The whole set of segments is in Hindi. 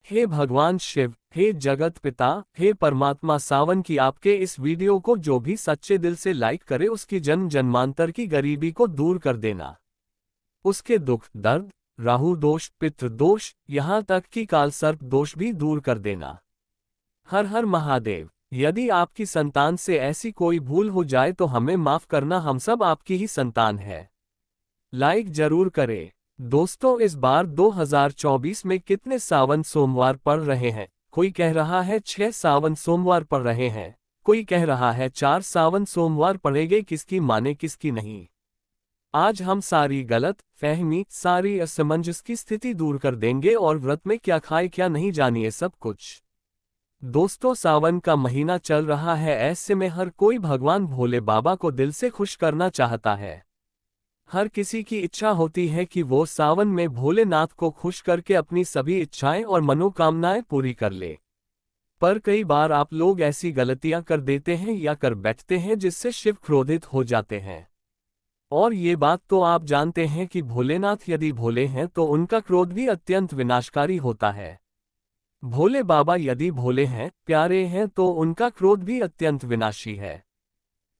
हे भगवान शिव, हे जगत पिता, हे परमात्मा, सावन की आपके इस वीडियो को जो भी सच्चे दिल से लाइक करे उसकी जन्म जन्मांतर की गरीबी को दूर कर देना, उसके दुख दर्द, राहु दोष, पितृ दोष, यहाँ तक कि काल सर्प दोष भी दूर कर देना। हर हर महादेव। यदि आपकी संतान से ऐसी कोई भूल हो जाए तो हमें माफ करना, हम सब आपकी ही संतान है। लाइक जरूर करें। दोस्तों, इस बार 2024 में कितने सावन सोमवार पड़ रहे हैं? कोई कह रहा है 6 सावन सोमवार पड़ रहे हैं, कोई कह रहा है 4 सावन सोमवार पड़ेंगे। किसकी माने किसकी नहीं। आज हम सारी गलत फहमी, सारी असमंजस की स्थिति दूर कर देंगे और व्रत में क्या खाए क्या नहीं जानिए सब कुछ। दोस्तों, सावन का महीना चल रहा है, ऐसे में हर कोई भगवान भोले बाबा को दिल से खुश करना चाहता है। हर किसी की इच्छा होती है कि वो सावन में भोलेनाथ को खुश करके अपनी सभी इच्छाएं और मनोकामनाएं पूरी कर ले। पर कई बार आप लोग ऐसी गलतियां कर देते हैं या कर बैठते हैं जिससे शिव क्रोधित हो जाते हैं। और ये बात तो आप जानते हैं कि भोलेनाथ यदि भोले हैं तो उनका क्रोध भी अत्यंत विनाशकारी होता है। भोले बाबा यदि भोले हैं, प्यारे हैं, तो उनका क्रोध भी अत्यंत विनाशी है।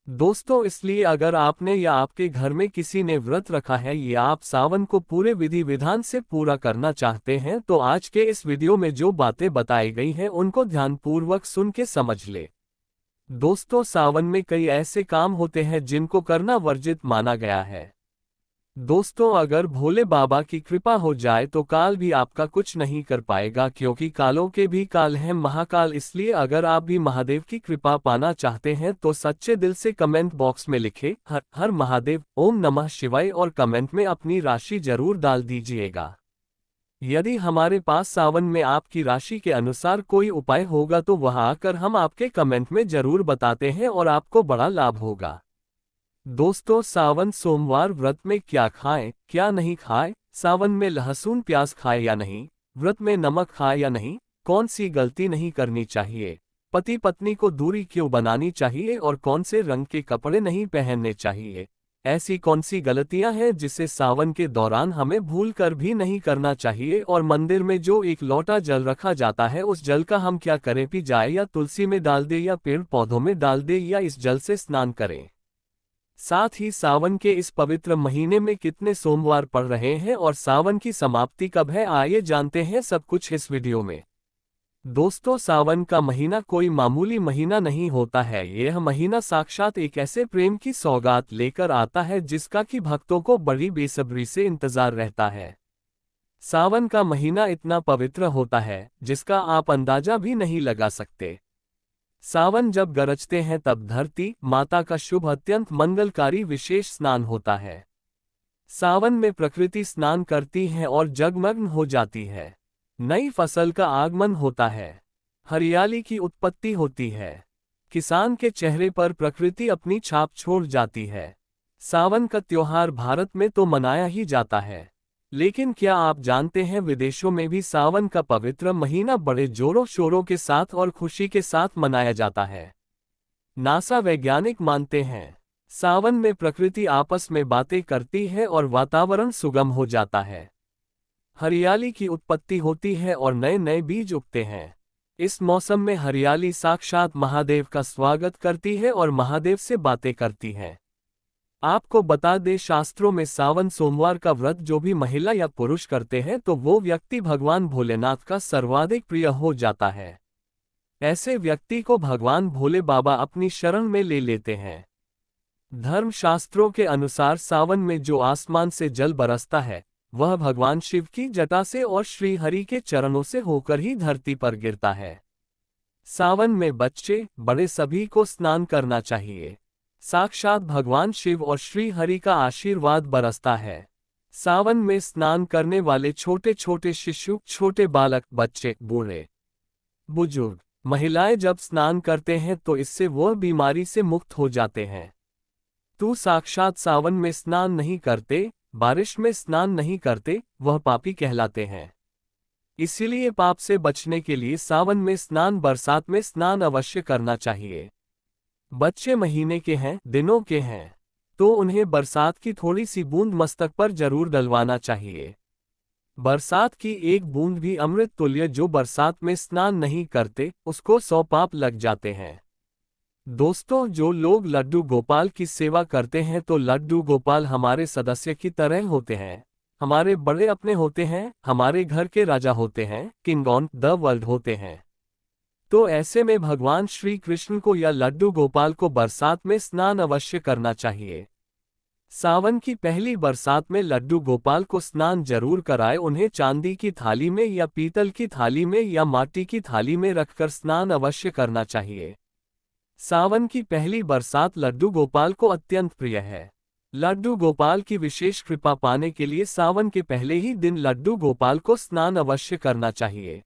दोस्तों, इसलिए अगर आपने या आपके घर में किसी ने व्रत रखा है या आप सावन को पूरे विधि विधान से पूरा करना चाहते हैं तो आज के इस वीडियो में जो बातें बताई गई हैं उनको ध्यानपूर्वक सुन के समझ ले। दोस्तों, सावन में कई ऐसे काम होते हैं जिनको करना वर्जित माना गया है। दोस्तों, अगर भोले बाबा की कृपा हो जाए तो काल भी आपका कुछ नहीं कर पाएगा, क्योंकि कालों के भी काल हैं महाकाल। इसलिए अगर आप भी महादेव की कृपा पाना चाहते हैं तो सच्चे दिल से कमेंट बॉक्स में लिखें हर हर महादेव, ओम नमः शिवाय और कमेंट में अपनी राशि जरूर डाल दीजिएगा। यदि हमारे पास सावन में आपकी राशि के अनुसार कोई उपाय होगा तो वह आकर हम आपके कमेंट में जरूर बताते हैं और आपको बड़ा लाभ होगा। दोस्तों, सावन सोमवार व्रत में क्या खाएं क्या नहीं खाएं, सावन में लहसुन प्याज खाएं या नहीं, व्रत में नमक खाएं या नहीं, कौन सी गलती नहीं करनी चाहिए, पति पत्नी को दूरी क्यों बनानी चाहिए और कौन से रंग के कपड़े नहीं पहनने चाहिए, ऐसी कौन सी गलतियां हैं जिसे सावन के दौरान हमें भूल कर भी नहीं करना चाहिए, और मंदिर में जो एक लोटा जल रखा जाता है उस जल का हम क्या करें, पी जाए या तुलसी में डाल दे या पेड़ पौधों में डाल दे या इस जल से स्नान करें। साथ ही सावन के इस पवित्र महीने में कितने सोमवार पड़ रहे हैं और सावन की समाप्ति कब है, आइए जानते हैं सब कुछ इस वीडियो में। दोस्तों, सावन का महीना कोई मामूली महीना नहीं होता है। यह महीना साक्षात एक ऐसे प्रेम की सौगात लेकर आता है जिसका कि भक्तों को बड़ी बेसब्री से इंतजार रहता है। सावन का महीना इतना पवित्र होता है जिसका आप अंदाजा भी नहीं लगा सकते। सावन जब गरजते हैं तब धरती माता का शुभ अत्यंत मंगलकारी विशेष स्नान होता है। सावन में प्रकृति स्नान करती है और जगमग्न हो जाती है। नई फसल का आगमन होता है, हरियाली की उत्पत्ति होती है, किसान के चेहरे पर प्रकृति अपनी छाप छोड़ जाती है। सावन का त्योहार भारत में तो मनाया ही जाता है, लेकिन क्या आप जानते हैं विदेशों में भी सावन का पवित्र महीना बड़े जोरों शोरों के साथ और खुशी के साथ मनाया जाता है। नासा वैज्ञानिक मानते हैं सावन में प्रकृति आपस में बातें करती है और वातावरण सुगम हो जाता है, हरियाली की उत्पत्ति होती है और नए नए बीज उगते हैं। इस मौसम में हरियाली साक्षात महादेव का स्वागत करती है और महादेव से बातें करती है। आपको बता दें, शास्त्रों में सावन सोमवार का व्रत जो भी महिला या पुरुष करते हैं तो वो व्यक्ति भगवान भोलेनाथ का सर्वाधिक प्रिय हो जाता है। ऐसे व्यक्ति को भगवान भोले बाबा अपनी शरण में ले लेते हैं। धर्म शास्त्रों के अनुसार सावन में जो आसमान से जल बरसता है वह भगवान शिव की जटा से और श्री हरि के चरणों से होकर ही धरती पर गिरता है। सावन में बच्चे बड़े सभी को स्नान करना चाहिए। साक्षात भगवान शिव और श्री हरि का आशीर्वाद बरसता है। सावन में स्नान करने वाले छोटे छोटे शिशु, छोटे बालक, बच्चे, बूढ़े बुजुर्ग, महिलाएं जब स्नान करते हैं तो इससे वह बीमारी से मुक्त हो जाते हैं। तो साक्षात सावन में स्नान नहीं करते, बारिश में स्नान नहीं करते, वह पापी कहलाते हैं। इसीलिए पाप से बचने के लिए सावन में स्नान, बरसात में स्नान अवश्य करना चाहिए। बच्चे महीने के हैं, दिनों के हैं, तो उन्हें बरसात की थोड़ी सी बूंद मस्तक पर जरूर डलवाना चाहिए। बरसात की एक बूंद भी अमृत तुल्य। जो बरसात में स्नान नहीं करते उसको 100 पाप लग जाते हैं। दोस्तों, जो लोग लड्डू गोपाल की सेवा करते हैं तो लड्डू गोपाल हमारे सदस्य की तरह होते हैं, हमारे बड़े अपने होते हैं, हमारे घर के राजा होते हैं, किंग ऑन द वर्ल्ड होते हैं। तो ऐसे में भगवान श्री कृष्ण को या लड्डू गोपाल को बरसात में स्नान अवश्य करना चाहिए। सावन की पहली बरसात में लड्डू गोपाल को स्नान जरूर कराए। उन्हें चांदी की थाली में या पीतल की थाली में या माटी की थाली में रखकर स्नान अवश्य करना चाहिए। सावन की पहली बरसात लड्डू गोपाल को अत्यंत प्रिय है। लड्डू गोपाल की विशेष कृपा पाने के लिए सावन के पहले ही दिन लड्डू गोपाल को स्नान अवश्य करना चाहिए।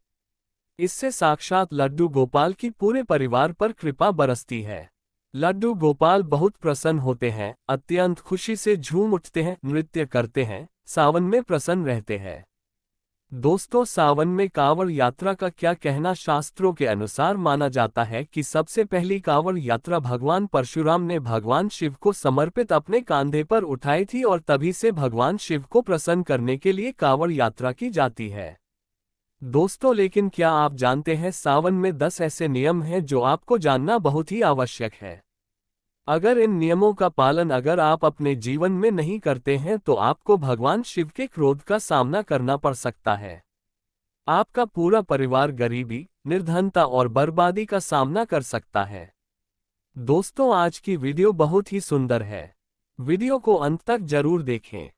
इससे साक्षात लड्डू गोपाल की पूरे परिवार पर कृपा बरसती है। लड्डू गोपाल बहुत प्रसन्न होते हैं, अत्यंत खुशी से झूम उठते हैं, नृत्य करते हैं, सावन में प्रसन्न रहते हैं। दोस्तों, सावन में कांवड़ यात्रा का क्या कहना? शास्त्रों के अनुसार माना जाता है कि सबसे पहली कांवड़ यात्रा भगवान परशुराम ने भगवान शिव को समर्पित अपने कांधे पर उठाई थी और तभी से भगवान शिव को प्रसन्न करने के लिए कांवड़ यात्रा की जाती है। दोस्तों, लेकिन क्या आप जानते हैं सावन में 10 ऐसे नियम हैं जो आपको जानना बहुत ही आवश्यक है। अगर इन नियमों का पालन अगर आप अपने जीवन में नहीं करते हैं तो आपको भगवान शिव के क्रोध का सामना करना पड़ सकता है। आपका पूरा परिवार गरीबी, निर्धनता और बर्बादी का सामना कर सकता है। दोस्तों, आज की वीडियो बहुत ही सुंदर है। वीडियो को अंत तक जरूर देखें,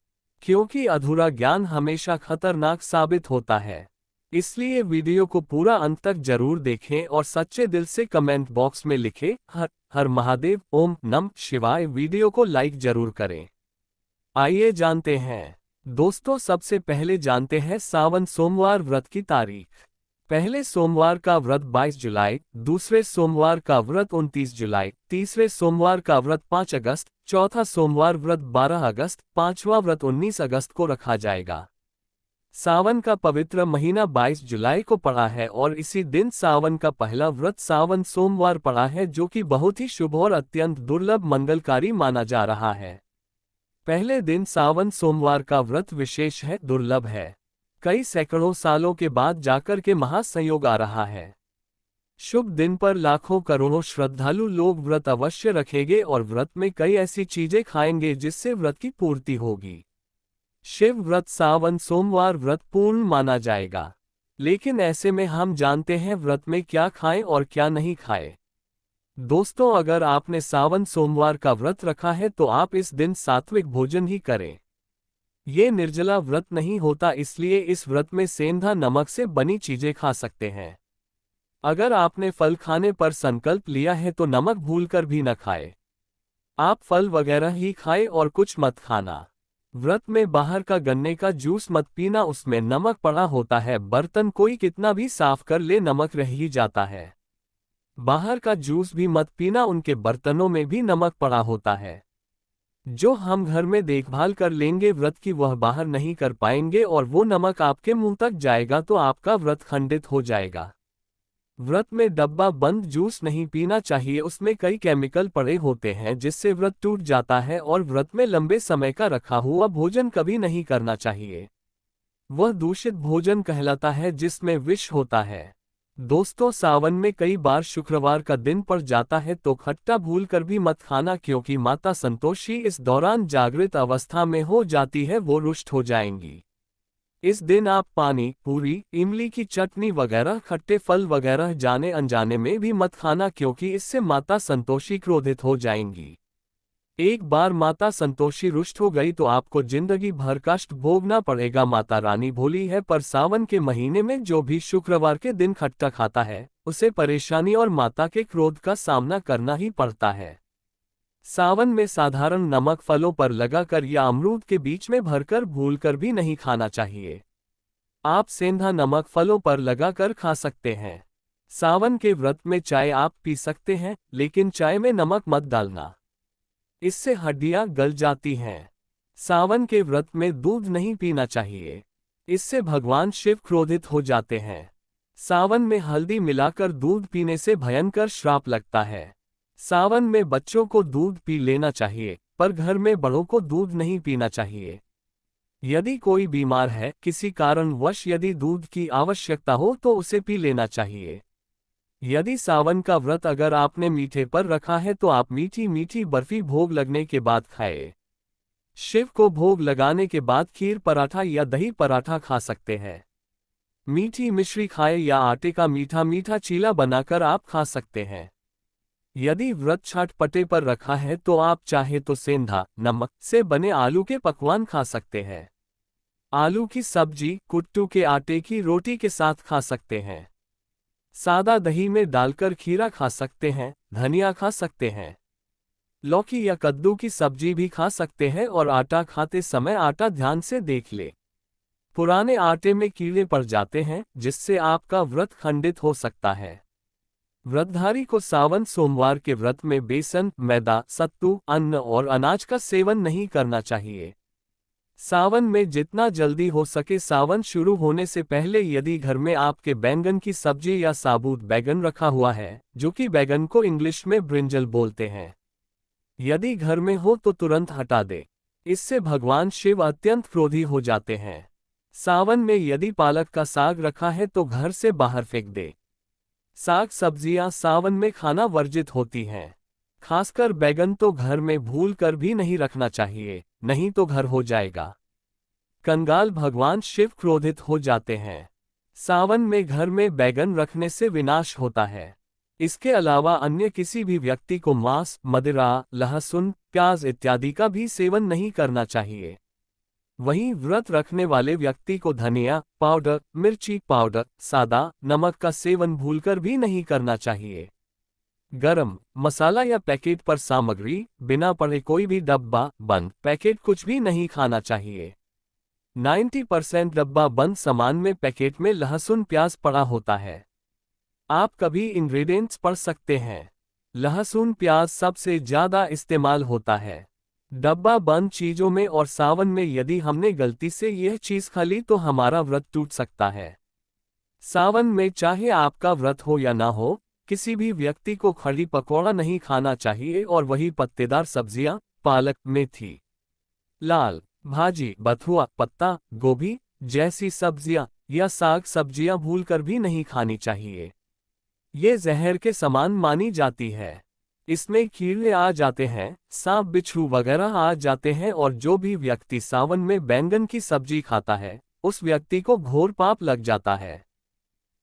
क्योंकि अधूरा ज्ञान हमेशा खतरनाक साबित होता है। इसलिए वीडियो को पूरा अंत तक जरूर देखें और सच्चे दिल से कमेंट बॉक्स में लिखें हर हर महादेव, ओम नमः शिवाय। वीडियो को लाइक जरूर करें। आइए जानते हैं। दोस्तों, सबसे पहले जानते हैं सावन सोमवार व्रत की तारीख। पहले सोमवार का व्रत 22 जुलाई, दूसरे सोमवार का व्रत 29 जुलाई, तीसरे सोमवार का व्रत 5 अगस्त, चौथा सोमवार व्रत 12 अगस्त, पांचवा व्रत 19 अगस्त को रखा जाएगा। सावन का पवित्र महीना 22 जुलाई को पड़ा है और इसी दिन सावन का पहला व्रत सावन सोमवार पड़ा है, जो कि बहुत ही शुभ और अत्यंत दुर्लभ मंगलकारी माना जा रहा है। पहले दिन सावन सोमवार का व्रत विशेष है, दुर्लभ है। कई सैकड़ों सालों के बाद जाकर के महासंयोग आ रहा है। शुभ दिन पर लाखों करोड़ों श्रद्धालु लोग व्रत अवश्य रखेंगे और व्रत में कई ऐसी चीजें खाएंगे जिससे व्रत की पूर्ति होगी। शिव व्रत सावन सोमवार व्रत पूर्ण माना जाएगा। लेकिन ऐसे में हम जानते हैं व्रत में क्या खाएं और क्या नहीं खाएं। दोस्तों, अगर आपने सावन सोमवार का व्रत रखा है तो आप इस दिन सात्विक भोजन ही करें। ये निर्जला व्रत नहीं होता, इसलिए इस व्रत में सेंधा नमक से बनी चीजें खा सकते हैं। अगर आपने फल खाने पर संकल्प लिया है तो नमक भूलकर भी न खाएं। आप फल वगैरह ही खाएं और कुछ मत खाना। व्रत में बाहर का गन्ने का जूस मत पीना, उसमें नमक पड़ा होता है। बर्तन कोई कितना भी साफ कर ले नमक रह ही जाता है। बाहर का जूस भी मत पीना, उनके बर्तनों में भी नमक पड़ा होता है। जो हम घर में देखभाल कर लेंगे व्रत की, वह बाहर नहीं कर पाएंगे और वो नमक आपके मुंह तक जाएगा तो आपका व्रत खंडित हो जाएगा। व्रत में डब्बा बंद जूस नहीं पीना चाहिए, उसमें कई केमिकल पड़े होते हैं जिससे व्रत टूट जाता है। और व्रत में लंबे समय का रखा हुआ भोजन कभी नहीं करना चाहिए, वह दूषित भोजन कहलाता है जिसमें विष होता है। दोस्तों, सावन में कई बार शुक्रवार का दिन पड़ जाता है तो खट्टा भूलकर भी मत खाना, क्योंकि माता संतोषी इस दौरान जागृत अवस्था में हो जाती है, वो रुष्ट हो जाएंगी। इस दिन आप पानी, पूरी, इमली की चटनी वगैरह खट्टे फल वगैरह जाने अनजाने में भी मत खाना, क्योंकि इससे माता संतोषी क्रोधित हो जाएंगी। एक बार माता संतोषी रुष्ट हो गई तो आपको जिंदगी भर कष्ट भोगना पड़ेगा। माता रानी भोली है, पर सावन के महीने में जो भी शुक्रवार के दिन खट्टा खाता है उसे परेशानी और माता के क्रोध का सामना करना ही पड़ता है। सावन में साधारण नमक फलों पर लगाकर या अमरूद के बीच में भरकर भूलकर भी नहीं खाना चाहिए। आप सेंधा नमक फलों पर लगाकर खा सकते हैं। सावन के व्रत में चाय आप पी सकते हैं, लेकिन चाय में नमक मत डालना, इससे हड्डियां गल जाती हैं। सावन के व्रत में दूध नहीं पीना चाहिए, इससे भगवान शिव क्रोधित हो जाते हैं। सावन में हल्दी मिलाकर दूध पीने से भयंकर श्राप लगता है। सावन में बच्चों को दूध पी लेना चाहिए, पर घर में बड़ों को दूध नहीं पीना चाहिए। यदि कोई बीमार है, किसी कारणवश यदि दूध की आवश्यकता हो तो उसे पी लेना चाहिए। यदि सावन का व्रत अगर आपने मीठे पर रखा है तो आप मीठी मीठी बर्फी भोग लगने के बाद खाएं। शिव को भोग लगाने के बाद खीर पराठा या दही पराठा खा सकते हैं। मीठी मिश्री खाएं या आटे का मीठा मीठा चीला बनाकर आप खा सकते हैं। यदि व्रत छठपटे पर रखा है तो आप चाहे तो सेंधा नमक से बने आलू के पकवान खा सकते हैं। आलू की सब्जी कुट्टू के आटे की रोटी के साथ खा सकते हैं। सादा दही में डालकर खीरा खा सकते हैं, धनिया खा सकते हैं। लौकी या कद्दू की सब्जी भी खा सकते हैं और आटा खाते समय आटा ध्यान से देख ले। पुराने आटे में कीड़े पड़ जाते हैं जिससे आपका व्रत खंडित हो सकता है। व्रतधारी को सावन सोमवार के व्रत में बेसन, मैदा, सत्तू, अन्न और अनाज का सेवन नहीं करना चाहिए। सावन में जितना जल्दी हो सके सावन शुरू होने से पहले यदि घर में आपके बैंगन की सब्जी या साबुत बैंगन रखा हुआ है, जो कि बैंगन को इंग्लिश में ब्रिंजल बोलते हैं, यदि घर में हो तो तुरंत हटा दे। इससे भगवान शिव अत्यंत क्रोधी हो जाते हैं। सावन में यदि पालक का साग रखा है तो घर से बाहर फेंक दे। साग सब्जियां सावन में खाना वर्जित होती हैं। खासकर बैंगन तो घर में भूल कर भी नहीं रखना चाहिए, नहीं तो घर हो जाएगा कंगाल। भगवान शिव क्रोधित हो जाते हैं। सावन में घर में बैंगन रखने से विनाश होता है। इसके अलावा अन्य किसी भी व्यक्ति को मांस, मदिरा, लहसुन, प्याज इत्यादि का भी सेवन नहीं करना चाहिए। वहीं व्रत रखने वाले व्यक्ति को धनिया पाउडर, मिर्ची पाउडर, सादा नमक का सेवन भूलकर भी नहीं करना चाहिए। गरम मसाला या पैकेट पर सामग्री बिना पढ़े कोई भी डब्बा बंद पैकेट कुछ भी नहीं खाना चाहिए। 90% डब्बा बंद सामान में पैकेट में लहसुन प्याज पड़ा होता है। आप कभी इंग्रेडिएंट्स पढ़ सकते हैं। लहसुन प्याज सबसे ज्यादा इस्तेमाल होता है डब्बा बंद चीजों में, और सावन में यदि हमने गलती से यह चीज खा ली तो हमारा व्रत टूट सकता है। सावन में चाहे आपका व्रत हो या ना हो, किसी भी व्यक्ति को खड़ी पकौड़ा नहीं खाना चाहिए, और वही पत्तेदार सब्जियां, पालक, मेथी, लाल भाजी, बथुआ, पत्ता गोभी जैसी सब्जियां या साग सब्जियां भूलकर भी नहीं खानी चाहिए। ये जहर के समान मानी जाती है। इसमें कीड़े आ जाते हैं, सांप बिच्छू वगैरह आ जाते हैं, और जो भी व्यक्ति सावन में बैंगन की सब्जी खाता है उस व्यक्ति को घोर पाप लग जाता है।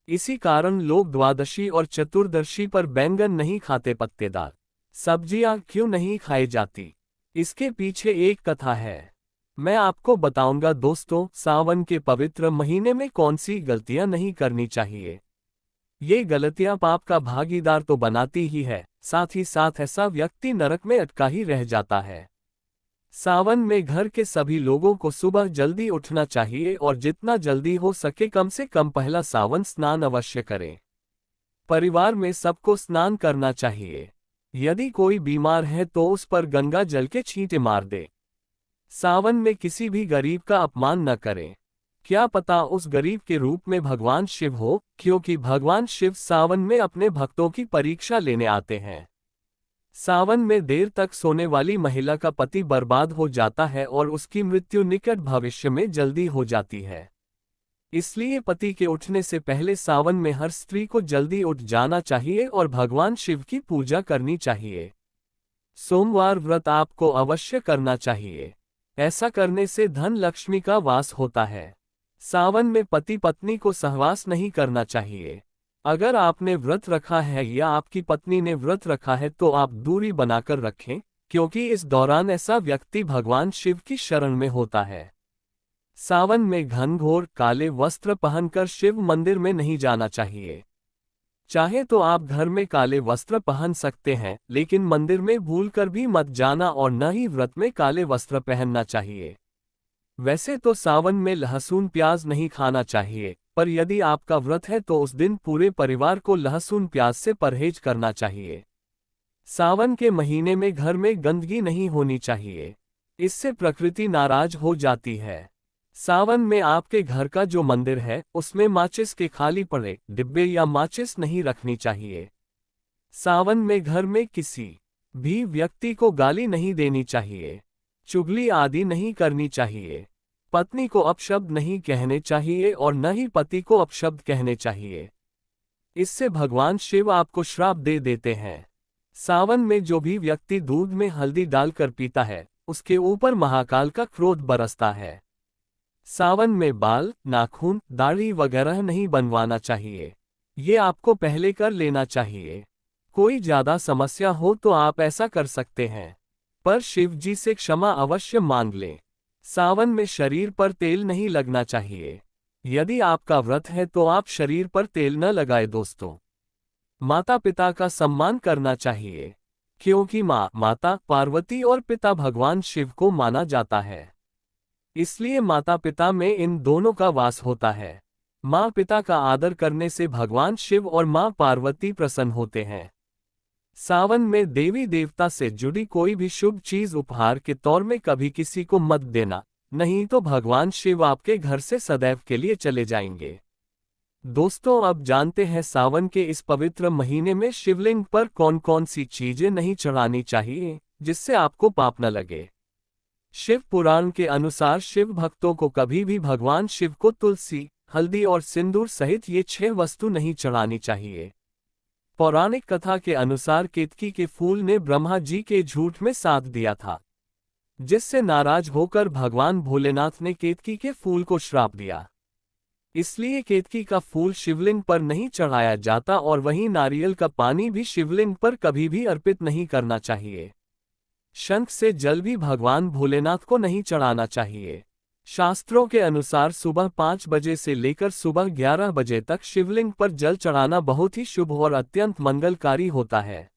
इसी कारण लोग द्वादशी और चतुर्दशी पर बैंगन नहीं खाते। पत्तेदार सब्जियां क्यों नहीं खाई जाती, इसके पीछे एक कथा है, मैं आपको बताऊंगा दोस्तों। सावन के पवित्र महीने में कौन सी गलतियां नहीं करनी चाहिए। ये गलतियां पाप का भागीदार तो बनाती ही है, साथ ही साथ ऐसा व्यक्ति नरक में अटका ही रह जाता है। सावन में घर के सभी लोगों को सुबह जल्दी उठना चाहिए और जितना जल्दी हो सके कम से कम पहला सावन स्नान अवश्य करें। परिवार में सबको स्नान करना चाहिए। यदि कोई बीमार है तो उस पर गंगा जल के छींटे मार दे। सावन में किसी भी गरीब का अपमान न करें। क्या पता उस गरीब के रूप में भगवान शिव हो, क्योंकि भगवान शिव सावन में अपने भक्तों की परीक्षा लेने आते हैं। सावन में देर तक सोने वाली महिला का पति बर्बाद हो जाता है और उसकी मृत्यु निकट भविष्य में जल्दी हो जाती है। इसलिए पति के उठने से पहले सावन में हर स्त्री को जल्दी उठ जाना चाहिए और भगवान शिव की पूजा करनी चाहिए। सोमवार व्रत आपको अवश्य करना चाहिए। ऐसा करने से धन लक्ष्मी का वास होता है। सावन में पति पत्नी को सहवास नहीं करना चाहिए। अगर आपने व्रत रखा है या आपकी पत्नी ने व्रत रखा है तो आप दूरी बनाकर रखें, क्योंकि इस दौरान ऐसा व्यक्ति भगवान शिव की शरण में होता है। सावन में घनघोर काले वस्त्र पहनकर शिव मंदिर में नहीं जाना चाहिए। चाहे तो आप घर में काले वस्त्र पहन सकते हैं, लेकिन मंदिर में भूलकर भी मत जाना और न ही व्रत में काले वस्त्र पहनना चाहिए। वैसे तो सावन में लहसुन प्याज नहीं खाना चाहिए, पर यदि आपका व्रत है तो उस दिन पूरे परिवार को लहसुन प्याज से परहेज करना चाहिए। सावन के महीने में घर में गंदगी नहीं होनी चाहिए, इससे प्रकृति नाराज हो जाती है। सावन में आपके घर का जो मंदिर है उसमें माचिस के खाली पड़े डिब्बे या माचिस नहीं रखनी चाहिए। सावन में घर में किसी भी व्यक्ति को गाली नहीं देनी चाहिए, चुगली आदि नहीं करनी चाहिए। पत्नी को अपशब्द नहीं कहने चाहिए और न ही पति को अपशब्द कहने चाहिए। इससे भगवान शिव आपको श्राप दे देते हैं। सावन में जो भी व्यक्ति दूध में हल्दी डालकर पीता है, उसके ऊपर महाकाल का क्रोध बरसता है। सावन में बाल, नाखून, दाढ़ी वगैरह नहीं बनवाना चाहिए। ये आपको पहले कर लेना चाहिए। कोई ज्यादा समस्या हो तो आप ऐसा कर सकते हैं, पर शिव जी से क्षमा अवश्य मांग लें। सावन में शरीर पर तेल नहीं लगना चाहिए। यदि आपका व्रत है तो आप शरीर पर तेल न लगाए दोस्तों। माता पिता का सम्मान करना चाहिए, क्योंकि माता पार्वती और पिता भगवान शिव को माना जाता है। इसलिए माता पिता में इन दोनों का वास होता है। माँ पिता का आदर करने से भगवान शिव और माँ पार्वती प्रसन्न होते हैं। सावन में देवी देवता से जुड़ी कोई भी शुभ चीज उपहार के तौर में कभी किसी को मत देना, नहीं तो भगवान शिव आपके घर से सदैव के लिए चले जाएंगे। दोस्तों, अब जानते हैं सावन के इस पवित्र महीने में शिवलिंग पर कौन कौन सी चीजें नहीं चढ़ानी चाहिए, जिससे आपको पाप न लगे। शिव पुराण के अनुसार शिव भक्तों को कभी भी भगवान शिव को तुलसी, हल्दी और सिंदूर सहित ये 6 वस्तु नहीं चढ़ानी चाहिए। पौराणिक कथा के अनुसार केतकी के फूल ने ब्रह्मा जी के झूठ में साथ दिया था, जिससे नाराज होकर भगवान भोलेनाथ ने केतकी के फूल को श्राप दिया। इसलिए केतकी का फूल शिवलिंग पर नहीं चढ़ाया जाता और वहीं नारियल का पानी भी शिवलिंग पर कभी भी अर्पित नहीं करना चाहिए। शंख से जल भी भगवान भोलेनाथ को नहीं चढ़ाना चाहिए। शास्त्रों के अनुसार सुबह 5 बजे से लेकर सुबह 11 बजे तक शिवलिंग पर जल चढ़ाना बहुत ही शुभ और अत्यंत मंगलकारी होता है।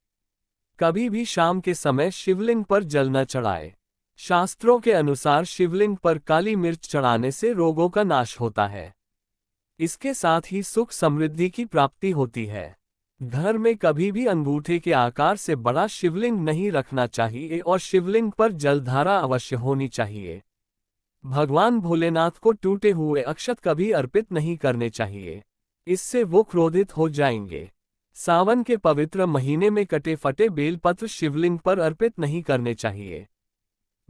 कभी भी शाम के समय शिवलिंग पर जल न चढ़ाए। शास्त्रों के अनुसार शिवलिंग पर काली मिर्च चढ़ाने से रोगों का नाश होता है। इसके साथ ही सुख समृद्धि की प्राप्ति होती है। घर में कभी भी अंगूठे के आकार से बड़ा शिवलिंग नहीं रखना चाहिए और शिवलिंग पर जलधारा अवश्य होनी चाहिए। भगवान भोलेनाथ को टूटे हुए अक्षत कभी अर्पित नहीं करने चाहिए, इससे वो क्रोधित हो जाएंगे। सावन के पवित्र महीने में कटे फटे बेलपत्र शिवलिंग पर अर्पित नहीं करने चाहिए।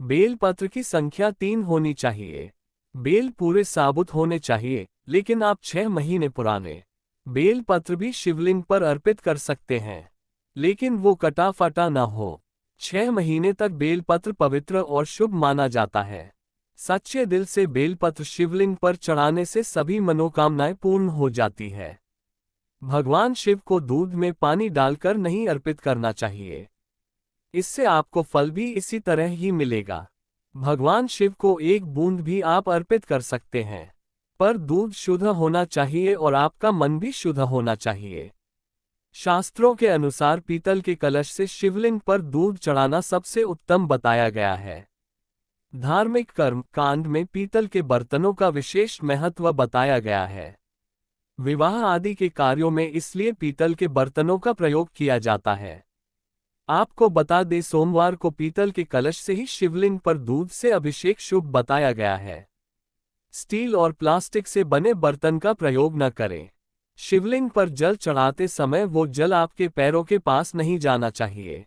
बेलपत्र की संख्या 3 होनी चाहिए। बेल पूरे साबुत होने चाहिए, लेकिन आप 6 महीने पुराने बेलपत्र भी शिवलिंग पर अर्पित कर सकते हैं, लेकिन वो कटा फटा न हो। 6 महीने तक बेलपत्र पवित्र और शुभ माना जाता है। सच्चे दिल से बेलपत्र शिवलिंग पर चढ़ाने से सभी मनोकामनाएं पूर्ण हो जाती है। भगवान शिव को दूध में पानी डालकर नहीं अर्पित करना चाहिए, इससे आपको फल भी इसी तरह ही मिलेगा। भगवान शिव को एक बूंद भी आप अर्पित कर सकते हैं, पर दूध शुद्ध होना चाहिए और आपका मन भी शुद्ध होना चाहिए। शास्त्रों के अनुसार पीतल के कलश से शिवलिंग पर दूध चढ़ाना सबसे उत्तम बताया गया है। धार्मिक कर्म कांड में पीतल के बर्तनों का विशेष महत्व बताया गया है। विवाह आदि के कार्यों में इसलिए पीतल के बर्तनों का प्रयोग किया जाता है। आपको बता दें, सोमवार को पीतल के कलश से ही शिवलिंग पर दूध से अभिषेक शुभ बताया गया है। स्टील और प्लास्टिक से बने बर्तन का प्रयोग न करें। शिवलिंग पर जल चढ़ाते समय वो जल आपके पैरों के पास नहीं जाना चाहिए,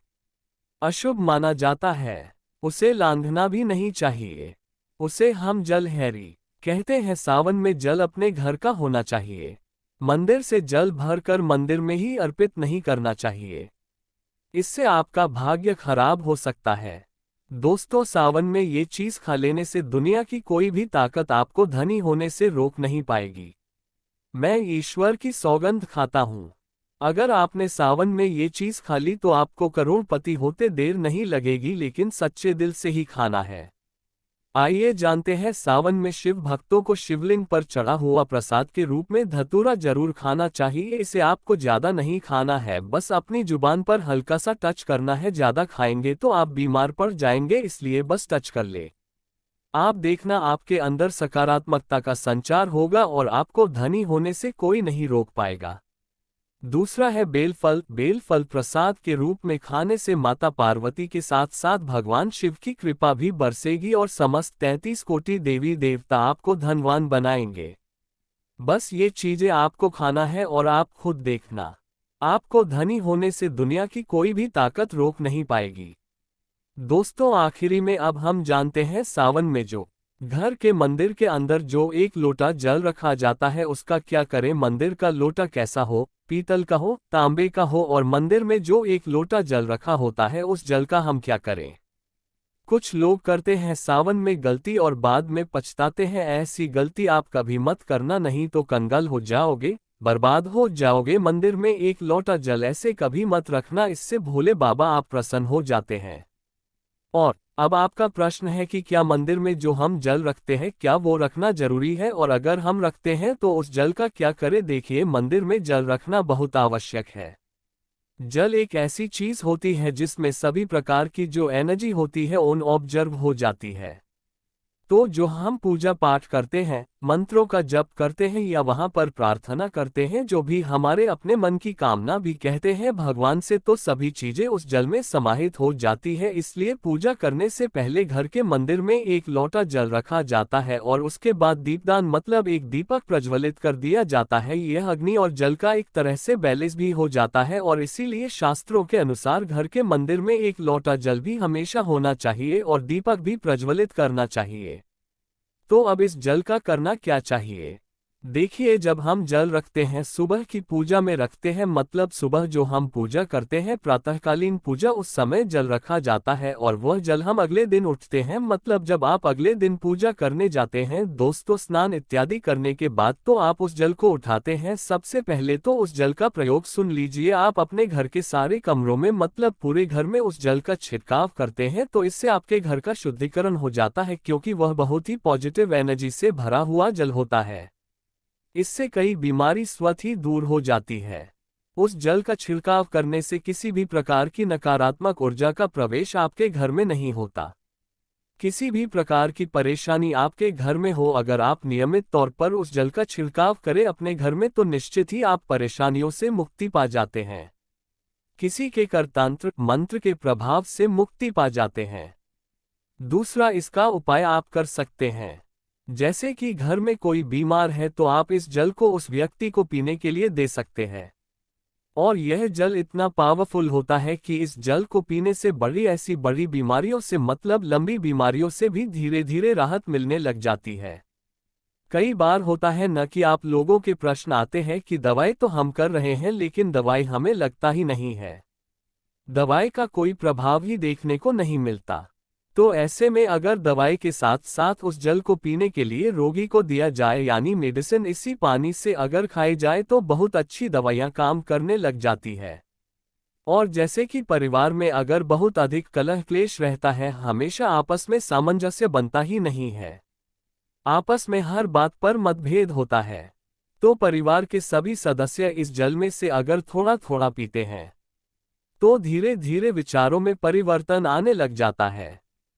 अशुभ माना जाता है। उसे लांघना भी नहीं चाहिए, उसे हम जल हैरी कहते हैं। सावन में जल अपने घर का होना चाहिए। मंदिर से जल भरकर मंदिर में ही अर्पित नहीं करना चाहिए, इससे आपका भाग्य खराब हो सकता है। दोस्तों, सावन में ये चीज खा लेने से दुनिया की कोई भी ताकत आपको धनी होने से रोक नहीं पाएगी। मैं ईश्वर की सौगंध खाता हूँ, अगर आपने सावन में ये चीज खा ली तो आपको करोड़पति होते देर नहीं लगेगी, लेकिन सच्चे दिल से ही खाना है। आइए जानते हैं, सावन में शिव भक्तों को शिवलिंग पर चढ़ा हुआ प्रसाद के रूप में धतूरा जरूर खाना चाहिए। इसे आपको ज्यादा नहीं खाना है, बस अपनी जुबान पर हल्का सा टच करना है। ज्यादा खाएंगे तो आप बीमार पड़ जाएंगे, इसलिए बस टच कर ले। आप देखना, आपके अंदर सकारात्मकता का संचार होगा और आपको धनी होने से कोई नहीं रोक पाएगा। दूसरा है बेलफल। बेलफल प्रसाद के रूप में खाने से माता पार्वती के साथ साथ भगवान शिव की कृपा भी बरसेगी और समस्त 33 कोटि देवी देवता आपको धनवान बनाएंगे। बस ये चीजें आपको खाना है और आप खुद देखना, आपको धनी होने से दुनिया की कोई भी ताकत रोक नहीं पाएगी। दोस्तों, आखिरी में अब हम जानते हैं सावन में जो घर के मंदिर के अंदर जो एक लोटा जल रखा जाता है उसका क्या करें? मंदिर का लोटा कैसा हो, पीतल का हो, तांबे का हो, और मंदिर में जो एक लोटा जल रखा होता है उस जल का हम क्या करें? कुछ लोग करते हैं सावन में गलती और बाद में पछताते हैं। ऐसी गलती आप कभी मत करना, नहीं तो कंगाल हो जाओगे, बर्बाद हो जाओगे। मंदिर में एक लोटा जल ऐसे कभी मत रखना, इससे भोले बाबा आप प्रसन्न हो जाते हैं। और अब आपका प्रश्न है कि क्या मंदिर में जो हम जल रखते हैं क्या वो रखना जरूरी है, और अगर हम रखते हैं तो उस जल का क्या करें? देखिए, मंदिर में जल रखना बहुत आवश्यक है। जल एक ऐसी चीज होती है जिसमें सभी प्रकार की जो एनर्जी होती है उन ऑब्जर्व हो जाती है। तो जो हम पूजा पाठ करते हैं, मंत्रों का जप करते हैं या वहां पर प्रार्थना करते हैं, जो भी हमारे अपने मन की कामना भी कहते हैं भगवान से, तो सभी चीजें उस जल में समाहित हो जाती है। इसलिए पूजा करने से पहले घर के मंदिर में एक लोटा जल रखा जाता है और उसके बाद दीपदान मतलब एक दीपक प्रज्वलित कर दिया जाता है। यह अग्नि और जल का एक तरह से बैलेंस भी हो जाता है और इसीलिए शास्त्रों के अनुसार घर के मंदिर में एक लोटा जल भी हमेशा होना चाहिए और दीपक भी प्रज्वलित करना चाहिए। तो अब इस जल का करना क्या चाहिए? देखिए, जब हम जल रखते हैं सुबह की पूजा में रखते हैं, मतलब सुबह जो हम पूजा करते हैं प्रातःकालीन पूजा, उस समय जल रखा जाता है और वह जल हम अगले दिन उठते हैं, मतलब जब आप अगले दिन पूजा करने जाते हैं दोस्तों, स्नान इत्यादि करने के बाद तो आप उस जल को उठाते हैं। सबसे पहले तो उस जल का प्रयोग सुन लीजिए, आप अपने घर के सारे कमरों में मतलब पूरे घर में उस जल का छिड़काव करते हैं, तो इससे आपके घर का शुद्धिकरण हो जाता है, क्योंकि वह बहुत ही पॉजिटिव एनर्जी से भरा हुआ जल होता है। इससे कई बीमारी स्वतः ही दूर हो जाती है। उस जल का छिड़काव करने से किसी भी प्रकार की नकारात्मक ऊर्जा का प्रवेश आपके घर में नहीं होता। किसी भी प्रकार की परेशानी आपके घर में हो, अगर आप नियमित तौर पर उस जल का छिड़काव करें अपने घर में, तो निश्चित ही आप परेशानियों से मुक्ति पा जाते हैं। किसी के करतांत्र मंत्र के प्रभाव से मुक्ति पा जाते हैं। दूसरा इसका उपाय आप कर सकते हैं, जैसे कि घर में कोई बीमार है तो आप इस जल को उस व्यक्ति को पीने के लिए दे सकते हैं। और यह जल इतना पावरफुल होता है कि इस जल को पीने से बड़ी ऐसी बड़ी बीमारियों से मतलब लंबी बीमारियों से भी धीरे धीरे राहत मिलने लग जाती है। कई बार होता है न कि आप लोगों के प्रश्न आते हैं कि दवाई तो हम कर रहे हैं लेकिन दवाई हमें लगता ही नहीं है, दवाई का कोई प्रभाव ही देखने को नहीं मिलता। तो ऐसे में अगर दवाई के साथ साथ उस जल को पीने के लिए रोगी को दिया जाए, यानी मेडिसिन इसी पानी से अगर खाई जाए, तो बहुत अच्छी दवाइयां काम करने लग जाती है। और जैसे कि परिवार में अगर बहुत अधिक कलह क्लेश रहता है, हमेशा आपस में सामंजस्य बनता ही नहीं है, आपस में हर बात पर मतभेद होता है, तो परिवार के सभी सदस्य इस जल में से अगर थोड़ा थोड़ा पीते हैं तो धीरे धीरे विचारों में परिवर्तन आने लग जाता है।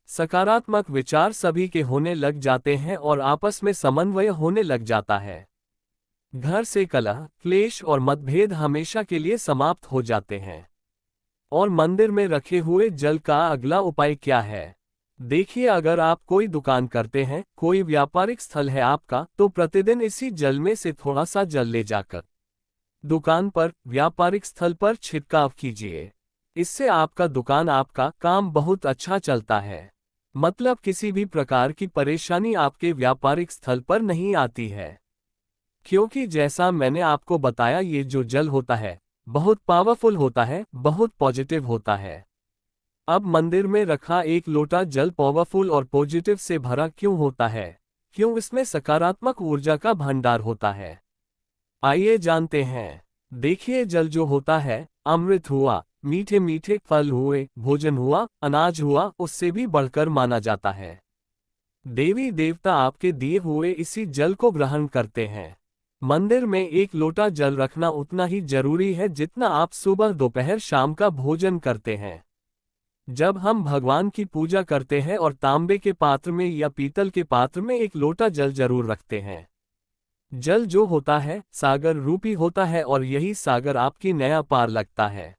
सकारात्मक विचार सभी के होने लग जाते हैं और आपस में समन्वय होने लग जाता है। घर से कलह क्लेश और मतभेद हमेशा के लिए समाप्त हो जाते हैं। और मंदिर में रखे हुए जल का अगला उपाय क्या है? देखिए, अगर आप कोई दुकान करते हैं, कोई व्यापारिक स्थल है आपका, तो प्रतिदिन इसी जल में से थोड़ा सा जल ले जाकर दुकान पर व्यापारिक स्थल पर छिड़काव कीजिए। इससे आपका दुकान आपका काम बहुत अच्छा चलता है, मतलब किसी भी प्रकार की परेशानी आपके व्यापारिक स्थल पर नहीं आती है, क्योंकि जैसा मैंने आपको बताया ये जो जल होता है बहुत पावरफुल होता है, बहुत पॉजिटिव होता है। अब मंदिर में रखा एक लोटा जल पावरफुल और पॉजिटिव से भरा क्यों होता है? क्यों? इसमें सकारात्मक ऊर्जा का भंडार होता है। आइए जानते हैं। देखिए, जल जो होता है अमृत हुआ, मीठे मीठे फल हुए, भोजन हुआ, अनाज हुआ, उससे भी बढ़कर माना जाता है। देवी देवता आपके दिए हुए इसी जल को ग्रहण करते हैं। मंदिर में एक लोटा जल रखना उतना ही जरूरी है जितना आप सुबह दोपहर शाम का भोजन करते हैं। जब हम भगवान की पूजा करते हैं और तांबे के पात्र में या पीतल के पात्र में एक लोटा जल जरूर रखते हैं। जल जो होता है सागर रूपी होता है और यही सागर आपकी नया पार लगता है।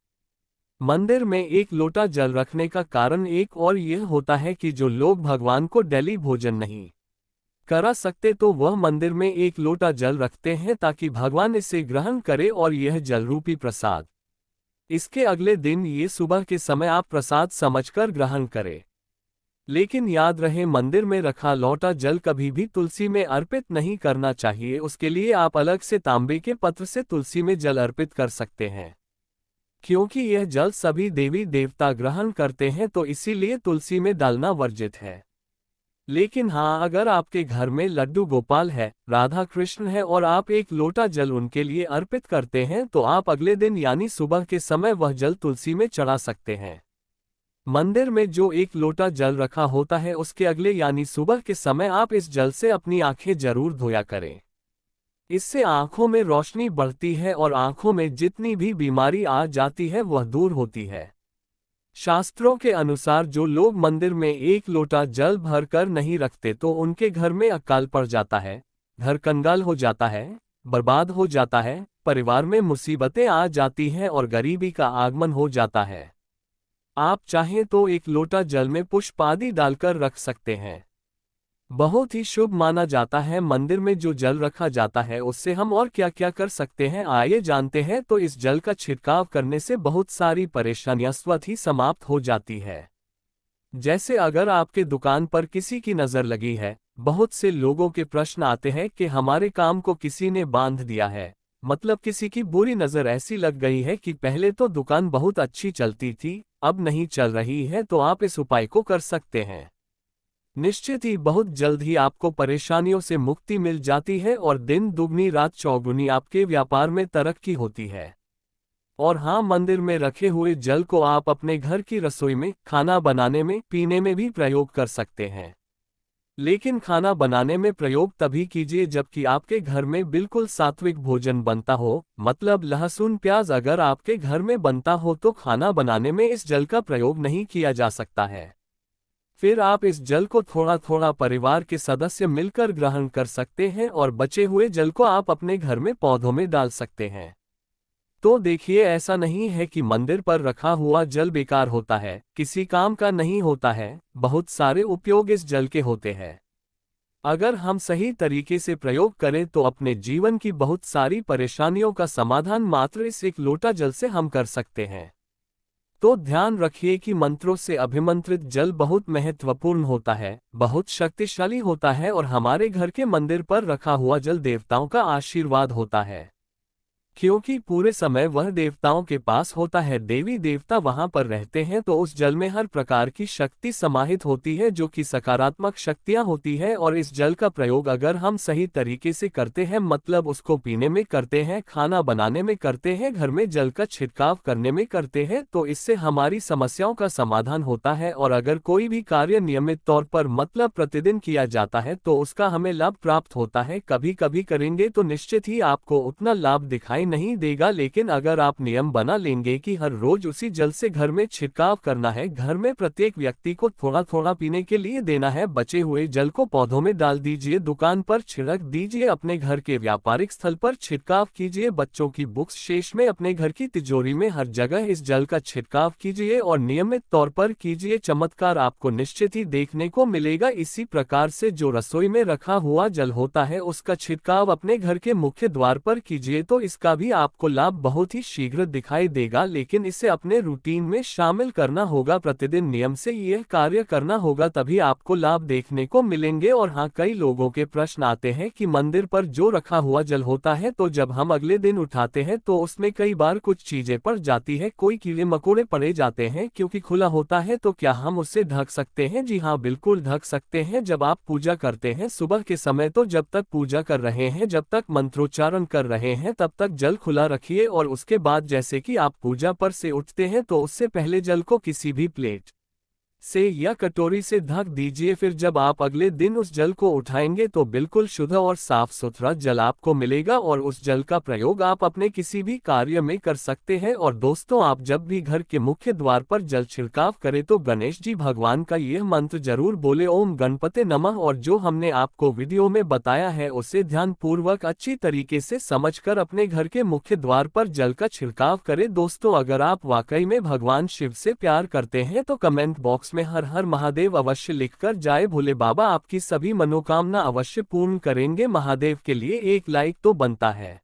मंदिर में एक लोटा जल रखने का कारण एक और यह होता है कि जो लोग भगवान को डेली भोजन नहीं करा सकते तो वह मंदिर में एक लोटा जल रखते हैं ताकि भगवान इसे ग्रहण करे और यह जल रूपी प्रसाद इसके अगले दिन ये सुबह के समय आप प्रसाद समझकर ग्रहण करें। लेकिन याद रहे, मंदिर में रखा लौटा जल कभी भी तुलसी में अर्पित नहीं करना चाहिए। उसके लिए आप अलग से तांबे के पत्र से तुलसी में जल अर्पित कर सकते हैं, क्योंकि यह जल सभी देवी देवता ग्रहण करते हैं, तो इसीलिए तुलसी में डालना वर्जित है। लेकिन हाँ, अगर आपके घर में लड्डू गोपाल है, राधा कृष्ण है और आप एक लोटा जल उनके लिए अर्पित करते हैं, तो आप अगले दिन यानी सुबह के समय वह जल तुलसी में चढ़ा सकते हैं। मंदिर में जो एक लोटा जल रखा होता है, उसके अगले यानी सुबह के समय आप इस जल से अपनी आंखें जरूर धोया करें। इससे आंखों में रोशनी बढ़ती है और आंखों में जितनी भी बीमारी आ जाती है वह दूर होती है। शास्त्रों के अनुसार जो लोग मंदिर में एक लोटा जल भर कर नहीं रखते, तो उनके घर में अकाल पड़ जाता है, घर कंगाल हो जाता है, बर्बाद हो जाता है, परिवार में मुसीबतें आ जाती हैं और गरीबी का आगमन हो जाता है। आप चाहें तो एक लोटा जल में पुष्प आदि डालकर रख सकते हैं। बहुत ही शुभ माना जाता है। मंदिर में जो जल रखा जाता है उससे हम और क्या क्या कर सकते हैं, आइए जानते हैं। तो इस जल का छिड़काव करने से बहुत सारी परेशानियां स्वतः ही समाप्त हो जाती है। जैसे अगर आपके दुकान पर किसी की नज़र लगी है, बहुत से लोगों के प्रश्न आते हैं कि हमारे काम को किसी ने बांध दिया है, मतलब किसी की बुरी नज़र ऐसी लग गई है कि पहले तो दुकान बहुत अच्छी चलती थी, अब नहीं चल रही है। तो आप इस उपाय को कर सकते हैं। निश्चित ही बहुत जल्द ही आपको परेशानियों से मुक्ति मिल जाती है और दिन दुगनी रात चौगुनी आपके व्यापार में तरक्की होती है। और हाँ, मंदिर में रखे हुए जल को आप अपने घर की रसोई में, खाना बनाने में, पीने में भी प्रयोग कर सकते हैं। लेकिन खाना बनाने में प्रयोग तभी कीजिए जबकि आपके घर में बिल्कुल सात्विक भोजन बनता हो, मतलब लहसुन प्याज अगर आपके घर में बनता हो तो खाना बनाने में इस जल का प्रयोग नहीं किया जा सकता है। फिर आप इस जल को थोड़ा थोड़ा परिवार के सदस्य मिलकर ग्रहण कर सकते हैं और बचे हुए जल को आप अपने घर में पौधों में डाल सकते हैं। तो देखिए, ऐसा नहीं है कि मंदिर पर रखा हुआ जल बेकार होता है, किसी काम का नहीं होता है, बहुत सारे उपयोग इस जल के होते हैं। अगर हम सही तरीके से प्रयोग करें तो अपने जीवन की बहुत सारी परेशानियों का समाधान मात्र इस एक लोटा जल से हम कर सकते हैं। तो ध्यान रखिए कि मंत्रों से अभिमंत्रित जल बहुत महत्वपूर्ण होता है, बहुत शक्तिशाली होता है और हमारे घर के मंदिर पर रखा हुआ जल देवताओं का आशीर्वाद होता है, क्योंकि पूरे समय वह देवताओं के पास होता है, देवी देवता वहां पर रहते हैं। तो उस जल में हर प्रकार की शक्ति समाहित होती है जो कि सकारात्मक शक्तियां होती है। और इस जल का प्रयोग अगर हम सही तरीके से करते हैं, मतलब उसको पीने में करते हैं, खाना बनाने में करते हैं, घर में जल का छिड़काव करने में करते हैं, तो इससे हमारी समस्याओं का समाधान होता है। और अगर कोई भी कार्य नियमित तौर पर मतलब प्रतिदिन किया जाता है तो उसका हमें लाभ प्राप्त होता है। कभी कभी करेंगे तो निश्चित ही आपको उतना लाभ दिखाई नहीं देगा, लेकिन अगर आप नियम बना लेंगे कि हर रोज उसी जल से घर में छिड़काव करना है, घर में प्रत्येक व्यक्ति को थोड़ा थोड़ा पीने के लिए देना है, बचे हुए जल को पौधों में डाल दीजिए, दुकान पर छिड़क दीजिए, अपने घर के व्यापारिक स्थल पर छिड़काव कीजिए, बच्चों की बुक्स शेष में, अपने घर की तिजोरी में, हर जगह इस जल का छिड़काव कीजिए और नियमित तौर पर कीजिए। चमत्कार आपको निश्चित ही देखने को मिलेगा। इसी प्रकार से जो रसोई में रखा हुआ जल होता है उसका छिड़काव अपने घर के मुख्य द्वार पर कीजिए, तो इसका भी आपको लाभ बहुत ही शीघ्र दिखाई देगा। लेकिन इसे अपने रूटीन में शामिल करना होगा, प्रतिदिन नियम से यह कार्य करना होगा, तभी आपको लाभ देखने को मिलेंगे। और हाँ, कई लोगों के प्रश्न आते हैं कि मंदिर पर जो रखा हुआ जल होता है तो जब हम अगले दिन उठाते हैं तो उसमें कई बार कुछ चीजें पड़ जाती है, कोई कीड़े मकोड़े पड़े जाते हैं क्योंकि खुला होता है, तो क्या हम उससे ढक सकते हैं? जी हाँ, बिल्कुल ढक सकते हैं। जब आप पूजा करते हैं सुबह के समय, तो जब तक पूजा कर रहे हैं, जब तक मंत्रोच्चारण कर रहे हैं, तब तक जल खुला रखिए और उसके बाद जैसे कि आप पूजा पर से उठते हैं तो उससे पहले जल को किसी भी प्लेट से या कटोरी से ढक दीजिए। फिर जब आप अगले दिन उस जल को उठाएंगे तो बिल्कुल शुद्ध और साफ सुथरा जल आपको मिलेगा और उस जल का प्रयोग आप अपने किसी भी कार्य में कर सकते हैं। और दोस्तों, आप जब भी घर के मुख्य द्वार पर जल छिड़काव करें तो गणेश जी भगवान का यह मंत्र जरूर बोले, ओम गणपते नमः। और जो हमने आपको वीडियो में बताया है उसे ध्यान पूर्वक अच्छी तरीके से समझकर अपने घर के मुख्य द्वार पर जल का छिड़काव करें। दोस्तों, अगर आप वाकई में भगवान शिव से प्यार करते हैं तो कमेंट बॉक्स में हर हर महादेव अवश्य लिखकर जाए, भोले बाबा आपकी सभी मनोकामना अवश्य पूर्ण करेंगे। महादेव के लिए एक लाइक तो बनता है।